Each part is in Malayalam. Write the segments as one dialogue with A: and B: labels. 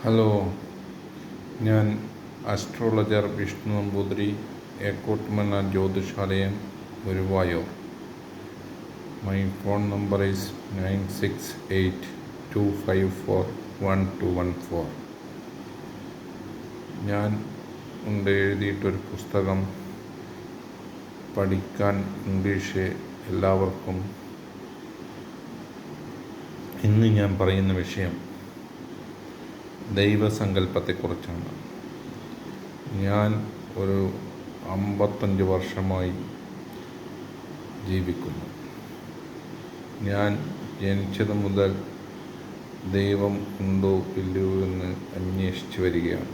A: ഹലോ, ഞാൻ അസ്ട്രോളജർ വിഷ്ണു നമ്പൂതിരി, ഏക്കോട്ടുമന്ന ജ്യോതിഷാലയം, Guruvayur. My phone number is 9682541214. ഞാൻ എഴുതിയിട്ടൊരു പുസ്തകം പഠിക്കാൻ ഇംഗ്ലീഷ് എല്ലാവർക്കും. ഇന്ന് ഞാൻ പറയുന്ന വിഷയം ദൈവസങ്കല്പത്തെക്കുറിച്ചാണ്. ഞാൻ ഒരു 55 വർഷമായി ജീവിക്കുന്നു. ഞാൻ ജനിച്ചത് മുതൽ ദൈവം ഉണ്ടോ ഇല്ലയോ എന്ന് അന്വേഷിച്ച് വരികയാണ്.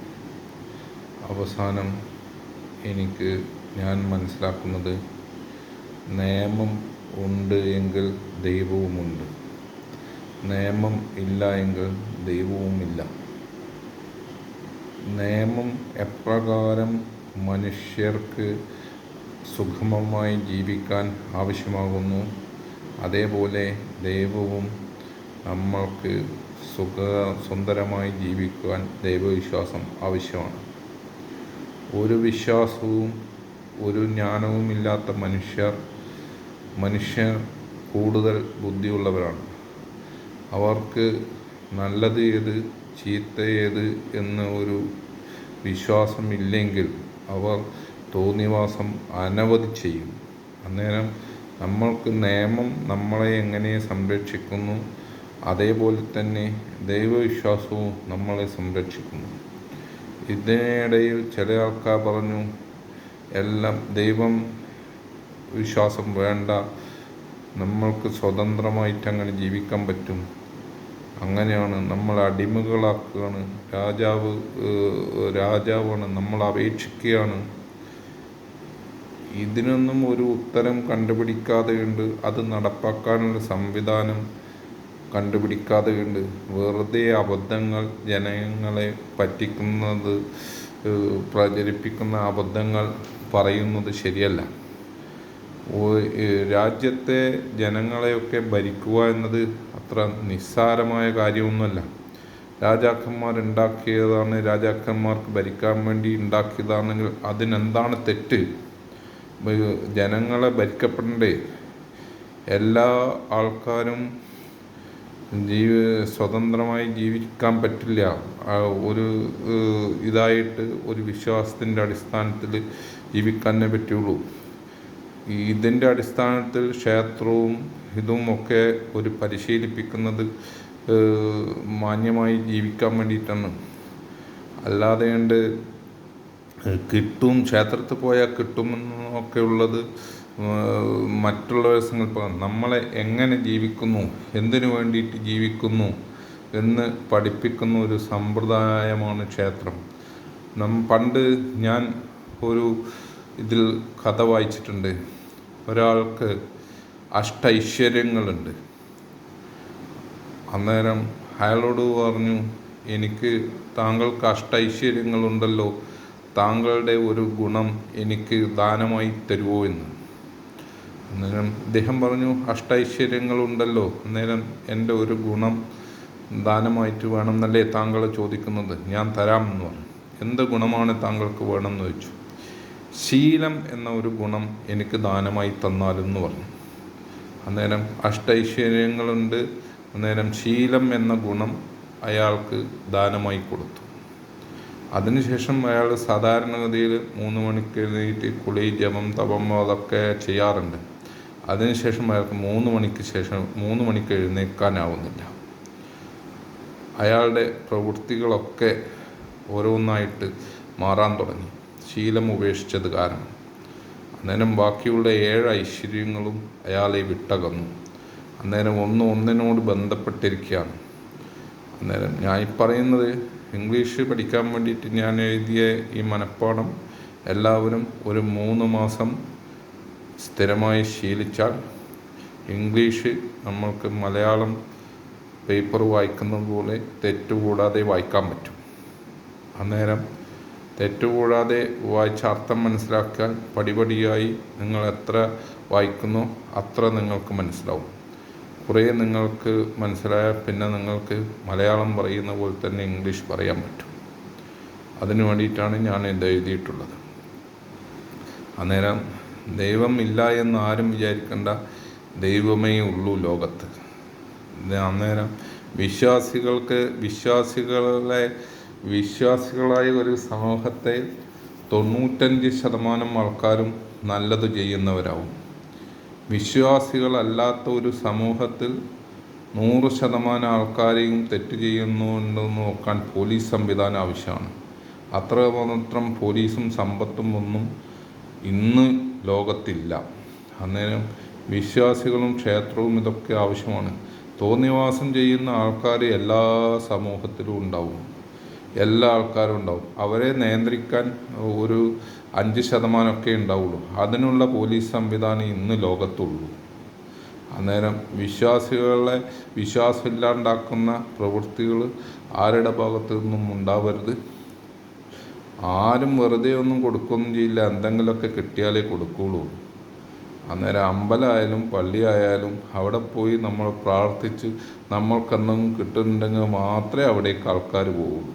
A: അവസാനം ഞാൻ മനസ്സിലാക്കുന്നത്, നിയമം ഉണ്ട് എങ്കിൽ ദൈവവുമുണ്ട്, നിയമം ഇല്ല എങ്കിൽ ദൈവവുമില്ല. നിയമം എപ്രകാരം മനുഷ്യർക്ക് സുഗമമായി ജീവിക്കാൻ ആവശ്യമാകുന്നു, അതേപോലെ ദൈവവും നമ്മൾക്ക് സുന്ദരമായി ജീവിക്കുവാൻ ദൈവവിശ്വാസം ആവശ്യമാണ്. ഒരു വിശ്വാസവും ഒരു ജ്ഞാനവുമില്ലാത്ത മനുഷ്യർ കൂടുതൽ ബുദ്ധിയുള്ളവരാണ്. അവർക്ക് നല്ലത് ഏത് ചീത്ത ഏത് എന്ന ഒരു വിശ്വാസമില്ലെങ്കിൽ അവർ തോന്നിവാസം അനവധി ചെയ്യും. അന്നേരം നമ്മൾക്ക് നിയമം നമ്മളെ എങ്ങനെ സംരക്ഷിക്കുന്നു, അതേപോലെ തന്നെ ദൈവവിശ്വാസവും നമ്മളെ സംരക്ഷിക്കുന്നു. ഇതിനിടയിൽ ചില ആൾക്കാർ പറഞ്ഞു, എല്ലാം ദൈവം വിശ്വാസം വേണ്ട, നമ്മൾക്ക് സ്വതന്ത്രമായിട്ട് അങ്ങനെ ജീവിക്കാൻ പറ്റും, അങ്ങനെയാണ്, നമ്മൾ അടിമകളാക്കുകയാണ്, രാജാവാണ്, നമ്മൾ അപേക്ഷിക്കുകയാണ്. ഇതിനൊന്നും ഒരു ഉത്തരം കണ്ടുപിടിക്കാതെയുണ്ട്, അത് നടപ്പാക്കാനുള്ള സംവിധാനം കണ്ടുപിടിക്കാതെയുണ്ട്. വെറുതെ അബദ്ധങ്ങൾ, ജനങ്ങളെ പറ്റിക്കുന്നത്, പ്രചരിപ്പിക്കുന്ന അബദ്ധങ്ങൾ പറയുന്നത് ശരിയല്ല. രാജ്യത്തെ ജനങ്ങളെയൊക്കെ ഭരിക്കുക എന്നത് അത്ര നിസ്സാരമായ കാര്യമൊന്നുമല്ല. രാജാക്കന്മാരുണ്ടാക്കിയതാണ്, രാജാക്കന്മാർക്ക് ഭരിക്കാൻ വേണ്ടി ഉണ്ടാക്കിയതാണെങ്കിൽ അതിനെന്താണ് തെറ്റ്? ജനങ്ങളെ ഭരിക്കപ്പെടണ്ടേ? എല്ലാ ആൾക്കാരും സ്വതന്ത്രമായി ജീവിക്കാൻ പറ്റില്ല. ഒരു വിശ്വാസത്തിൻ്റെ അടിസ്ഥാനത്തിൽ ജീവിക്കാനേ പറ്റുള്ളൂ. ഇതിൻ്റെ അടിസ്ഥാനത്തിൽ ക്ഷേത്രവും ഇതുമൊക്കെ പരിശീലിപ്പിക്കുന്നത് മാന്യമായി ജീവിക്കാൻ വേണ്ടിയിട്ടാണ്. അല്ലാതെ കിട്ടും, ക്ഷേത്രത്തിൽ പോയാൽ കിട്ടുമെന്നൊക്കെ ഉള്ളത് മറ്റുള്ളവരെ സങ്കല്പം. നമ്മളെ എങ്ങനെ ജീവിക്കുന്നു, എന്തിനു വേണ്ടിയിട്ട് ജീവിക്കുന്നു എന്ന് പഠിപ്പിക്കുന്ന ഒരു സമ്പ്രദായമാണ് ക്ഷേത്രം. പണ്ട് ഞാൻ ഇതിൽ കഥ വായിച്ചിട്ടുണ്ട്. ഒരാൾക്ക് അഷ്ടൈശ്വര്യങ്ങളുണ്ട്. അന്നേരം അയാളോട് പറഞ്ഞു, താങ്കൾക്ക് അഷ്ടൈശ്വര്യങ്ങളുണ്ടല്ലോ, താങ്കളുടെ ഒരു ഗുണം എനിക്ക് ദാനമായി തരുമോ എന്ന്. അന്നേരം അദ്ദേഹം പറഞ്ഞു, അഷ്ടൈശ്വര്യങ്ങളുണ്ടല്ലോ, അന്നേരം എൻ്റെ ഒരു ഗുണം ദാനമായിട്ട് വേണമെന്നല്ലേ താങ്കൾ ചോദിക്കുന്നത്, ഞാൻ തരാമെന്ന് പറഞ്ഞു. എന്ത് ഗുണമാണ് താങ്കൾക്ക് വേണമെന്ന് ചോദിച്ചു. ശീലം എന്ന ഒരു ഗുണം എനിക്ക് ദാനമായി തന്നാലെന്ന് പറഞ്ഞു. അന്നേരം അഷ്ടൈശ്വര്യങ്ങളുണ്ട്, അന്നേരം ശീലം എന്ന ഗുണം അയാൾക്ക് ദാനമായി കൊടുത്തു. അതിനുശേഷം അയാൾ സാധാരണഗതിയിൽ 3 മണിക്ക് എഴുന്നേറ്റ് കുളി, ജപം, തപം അതൊക്കെ ചെയ്യാറുണ്ട്. അതിനുശേഷം അയാൾക്ക് 3 മണിക്ക് എഴുന്നേൽക്കാനാവുന്നില്ല. അയാളുടെ പ്രവൃത്തികളൊക്കെ ഓരോന്നായിട്ട് മാറാൻ തുടങ്ങി, ശീലം ഉപേക്ഷിച്ചത് കാരണം. അന്നേരം ബാക്കിയുള്ള 7 ഐശ്വര്യങ്ങളും അയാളെ വിട്ടകന്നു. അന്നേരം ഒന്നിനോട് ബന്ധപ്പെട്ടിരിക്കുകയാണ്. അന്നേരം ഞാൻ പറയുന്നത്, ഇംഗ്ലീഷ് പഠിക്കാൻ വേണ്ടിയിട്ട് ഞാൻ എഴുതിയ ഈ മനഃപ്പാഠം എല്ലാവരും ഒരു 3 മാസം സ്ഥിരമായി ശീലിച്ചാൽ ഇംഗ്ലീഷ് നമ്മൾക്ക് മലയാളം പേപ്പർ വായിക്കുന്നത് പോലെ തെറ്റുകൂടാതെ വായിക്കാൻ പറ്റും. അന്നേരം തെറ്റുകൂടാതെ വായിച്ച അർത്ഥം മനസ്സിലാക്കാൻ പടിപടിയായി നിങ്ങൾ എത്ര വായിക്കുന്നോ അത്ര നിങ്ങൾക്ക് മനസ്സിലാവും. കുറേ നിങ്ങൾക്ക് മനസ്സിലായാൽ പിന്നെ നിങ്ങൾക്ക് മലയാളം പറയുന്ന പോലെ തന്നെ ഇംഗ്ലീഷ് പറയാൻ പറ്റും. അതിനു വേണ്ടിയിട്ടാണ് ഞാൻ ഇത് എഴുതിയിട്ടുള്ളത്. അന്നേരം ദൈവം ഇല്ല എന്ന് ആരും വിചാരിക്കേണ്ട, ദൈവമേ ഉള്ളൂ ലോകത്ത്. അന്നേരം വിശ്വാസികളായ ഒരു സമൂഹത്തെ 95% ആൾക്കാരും നല്ലത് ചെയ്യുന്നവരാവും. വിശ്വാസികളല്ലാത്ത ഒരു സമൂഹത്തിൽ 100% ആൾക്കാരെയും തെറ്റ് ചെയ്യുന്നുണ്ടെന്ന് നോക്കാൻ പോലീസ് സംവിധാനം ആവശ്യമാണ്. അത്രമാത്രം പോലീസും സമ്പത്തും ഒന്നും ഇന്ന് ലോകത്തില്ല. അന്നേരം വിശ്വാസികളും ക്ഷേത്രവും ഇതൊക്കെ ആവശ്യമാണ്. തോന്നിവാസം ചെയ്യുന്ന ആൾക്കാർ എല്ലാ സമൂഹത്തിലും ഉണ്ടാവും, എല്ലാ ആൾക്കാരും ഉണ്ടാവും. അവരെ നിയന്ത്രിക്കാൻ ഒരു 5% ഉണ്ടാവുള്ളൂ. അതിനുള്ള പോലീസ് സംവിധാനം ഇന്ന് ലോകത്തുള്ളൂ. അന്നേരം വിശ്വാസമില്ലാണ്ടാക്കുന്ന പ്രവൃത്തികൾ ആരുടെ ഭാഗത്തു നിന്നും ഉണ്ടാവരുത്. ആരും വെറുതെ ഒന്നും കൊടുക്കുകയൊന്നും ചെയ്യില്ല, എന്തെങ്കിലുമൊക്കെ കിട്ടിയാലേ കൊടുക്കുകയുള്ളൂ. അന്നേരം അമ്പലമായാലും പള്ളിയായാലും അവിടെ പോയി നമ്മൾ പ്രാർത്ഥിച്ച് നമ്മൾക്കെന്തെങ്കിലും കിട്ടുന്നുണ്ടെങ്കിൽ മാത്രമേ അവിടേക്ക് ആൾക്കാർ പോവുള്ളൂ.